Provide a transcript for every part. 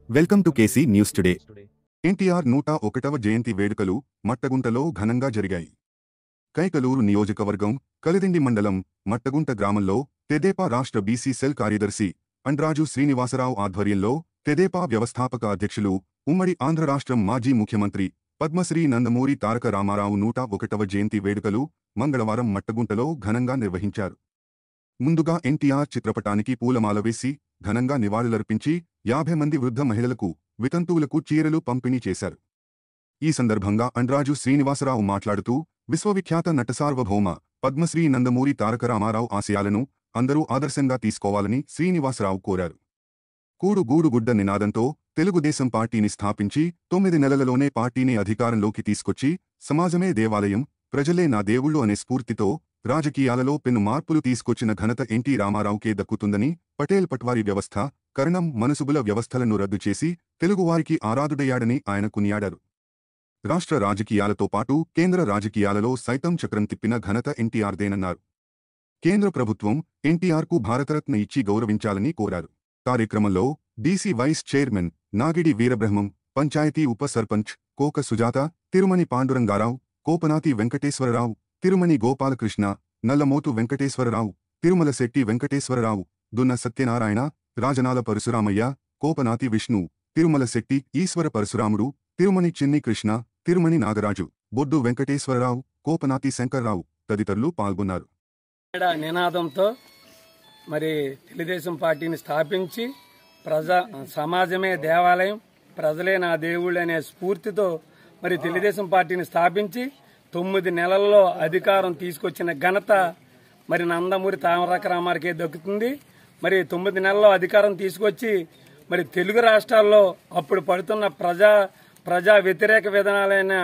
Welcome to KC news today. NTR 101వ జయంతి వేడుకలు మట్టగుంటలో ఘనంగా జరిగాయి. కైకలూరు నియోజకవర్గం కలిదిండి మండలం మట్టగుంట గ్రామంలో తెదేపా రాష్ట్ర బీసీ సెల్ కార్యదర్శి అండ్రాజు శ్రీనివాసరావు ఆధ్వర్యంలో తెదేపా వ్యవస్థాపక అధ్యక్షులు ఉమ్మడి ఆంధ్ర రాష్ట్రం మాజీ ముఖ్యమంత్రి పద్మశ్రీ నందమూరి తారక రామారావు 101వ జయంతి వేడుకలు మంగళవారం మట్టగుంటలో ఘనంగా నిర్వహించారు. ముందుగా ఎన్టీఆర్ చిత్రపటానికి పూలమాల వేసి ఘనంగా నివాళులర్పించి 50 మంది వృద్ధ మహిళలకు వితంతువులకు చీరలు పంపిణీ చేశారు. ఈ సందర్భంగా అండ్రాజు శ్రీనివాసరావు మాట్లాడుతూ విశ్వవిఖ్యాత నటసార్వభౌమ పద్మశ్రీ నందమూరి తారక రామారావు ఆశయాలను అందరూ ఆదర్శంగా తీసుకోవాలని శ్రీనివాసరావు కోరారు. కూడు గూడు గుడ్డ నినాదంతో తెలుగుదేశం పార్టీని స్థాపించి 9 నెలలలోనే పార్టీని అధికారంలోకి తీసుకొచ్చి సమాజమే దేవాలయం, ప్రజలే నా దేవుళ్ళు అనే స్ఫూర్తితో రాజకీయాలలో పెను మార్పులు తీసుకొచ్చిన ఘనత ఎన్టీ రామారావుకే దక్కుతుందని, పటేల్ పట్వారీ వ్యవస్థ, కరణం మనసుబుల వ్యవస్థలను రద్దు చేసి తెలుగువారికి ఆరాధుడయ్యాడని ఆయన కొనియాడారు. రాష్ట్ర రాజకీయాలతో పాటు కేంద్ర రాజకీయాలలో సైతం చక్రం తిప్పిన ఘనత ఎన్టీఆర్దేనన్నారు. కేంద్ర ప్రభుత్వం ఎన్టీఆర్కు భారతరత్న ఇచ్చి గౌరవించాలని కోరారు. కార్యక్రమంలో DC vice chairman Nagidi Veerabrahmam, panchayat ఉప సర్పంచ్ కోక సుజాత, తిరుమణి పాండురంగారావు, కోపనాతి వెంకటేశ్వరరావు, తిరుమణి గోపాలకృష్ణ, నల్లమోతు వెంకటేశ్వరరావు, తిరుమలశెట్టి వెంకటేశ్వరరావు, దున్న సత్యనారాయణ, రాజనాల పరశురామయ్య, కోపనాతి విష్ణు, తిరుమలశెట్టి ఈశ్వర పరశురాముడు, తిరుమణి చిన్ని కృష్ణ, తిరుమణి నాగరాజు, బొడ్డు వెంకటేశ్వరరావు, కోపనాతి శంకర్రావు తదితరులు పాల్గొన్నారు. నినాదంతో మరి తెలుగుదేశం పార్టీని స్థాపించి సమాజమే దేవాలయం, ప్రజలే నా దేవుళ్ళు అనే స్ఫూర్తితో మరి తెలుగుదేశం పార్టీని స్థాపించి 9 నెలల్లో అధికారం తీసుకొచ్చిన ఘనత మరి నందమూరి తారక రామారావుకే దక్కుతుంది. మరి 9 నెలల్లో అధికారం తీసుకొచ్చి మరి తెలుగు రాష్ట్రాల్లో అప్పుడు పడుతున్న ప్రజా వ్యతిరేక విధానాలైన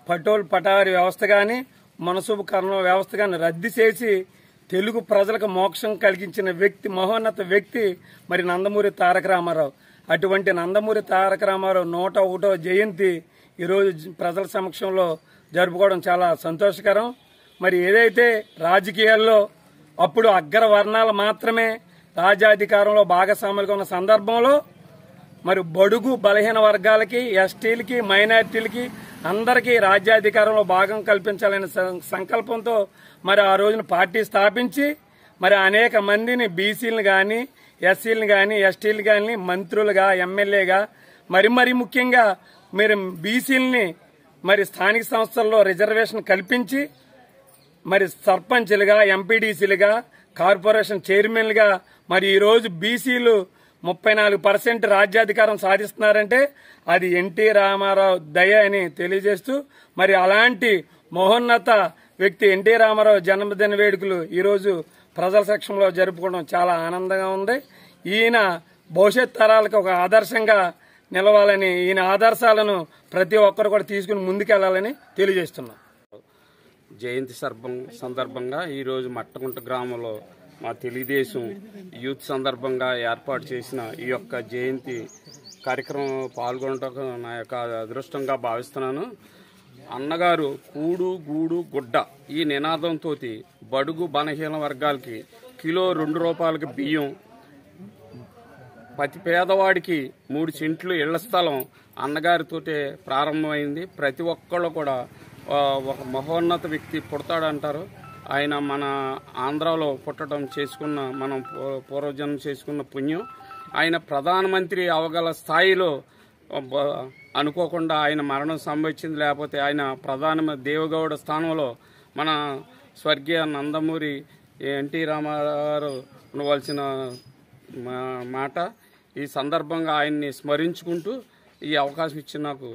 పటోల్ పటారి వ్యవస్థ కానీ, మనసుబు కర్ణ వ్యవస్థ కానీ రద్దు చేసి తెలుగు ప్రజలకు మోక్షం కలిగించిన వ్యక్తి, మహోన్నత వ్యక్తి మరి నందమూరి తారక రామారావు. అటువంటి నందమూరి తారక రామారావు 101వ జయంతి ఈరోజు ప్రజల సమక్షంలో జరుపుకోవడం చాలా సంతోషకరం. మరి ఏదైతే రాజకీయాల్లో అప్పుడు అగ్రవర్ణాలు మాత్రమే రాజ్యాధికారంలో భాగస్వాములుగా ఉన్న సందర్భంలో మరి బడుగు బలహీన వర్గాలకి, ఎస్టీలకి, మైనారిటీలకి అందరికీ రాజ్యాధికారంలో భాగం కల్పించాలనే సంకల్పంతో మరి ఆ రోజున పార్టీ స్థాపించి మరి అనేక మందిని బీసీలను కానీ, ఎస్సీలను కానీ, ఎస్టీలు కానీ మంత్రులుగా, ఎమ్మెల్యేగా, మరి ముఖ్యంగా మీరు బీసీలని మరి స్థానిక సంస్థల్లో రిజర్వేషన్ కల్పించి మరి సర్పంచ్లుగా, ఎంపీడీసీలుగా, కార్పొరేషన్ చైర్మన్లుగా మరి ఈరోజు బీసీలు 34% రాజ్యాధికారం సాధిస్తున్నారంటే అది ఎన్టీ రామారావు దయ అని తెలియజేస్తూ మరి అలాంటి మహోన్నత వ్యక్తి ఎన్టీ రామారావు జన్మదిన వేడుకలు ఈరోజు ప్రజల సమక్షంలో జరుపుకోవడం చాలా ఆనందంగా ఉంది. ఈయన భవిష్యత్ తరాలకు ఒక ఆదర్శంగా నిలవాలని, ఈయన ఆదర్శాలను ప్రతి ఒక్కరు కూడా తీసుకుని ముందుకెళ్లాలని తెలియజేస్తున్నాం. జయంతి సందర్భంగా ఈరోజు మట్టగుంట గ్రామంలో మా తెలుగుదేశం యూత్ సందర్భంగా ఏర్పాటు చేసిన ఈ యొక్క జయంతి కార్యక్రమం పాల్గొనడం నా యొక్క అదృష్టంగా భావిస్తున్నాను. అన్నగారు కూడు గూడు గుడ్డ ఈ నినాదంతో బడుగు బలహీన వర్గాలకి కిలో ₹2 బియ్యం, ప్రతి పేదవాడికి 3 సెంట్లు ఇళ్ల స్థలం అన్నగారితోటే ప్రారంభమైంది. ప్రతి ఒక్కళ్ళు కూడా ఒక మహోన్నత వ్యక్తి పుడతాడంటారు. ఆయన మన ఆంధ్రాలో పుట్టడం చేసుకున్న, మనం పూర్వజన్మ చేసుకున్న పుణ్యం. ఆయన ప్రధానమంత్రి అవగల స్థాయిలో అనుకోకుండా ఆయన మరణం సంభవించింది. లేకపోతే ఆయన దేవగౌడ స్థానంలో మన స్వర్గీయ నందమూరి ఎన్టీ రామారావు ఉండవలసిన మాట. ఈ సందర్భంగా ఆయన్ని స్మరించుకుంటూ ఈ అవకాశం ఇచ్చిన నాకు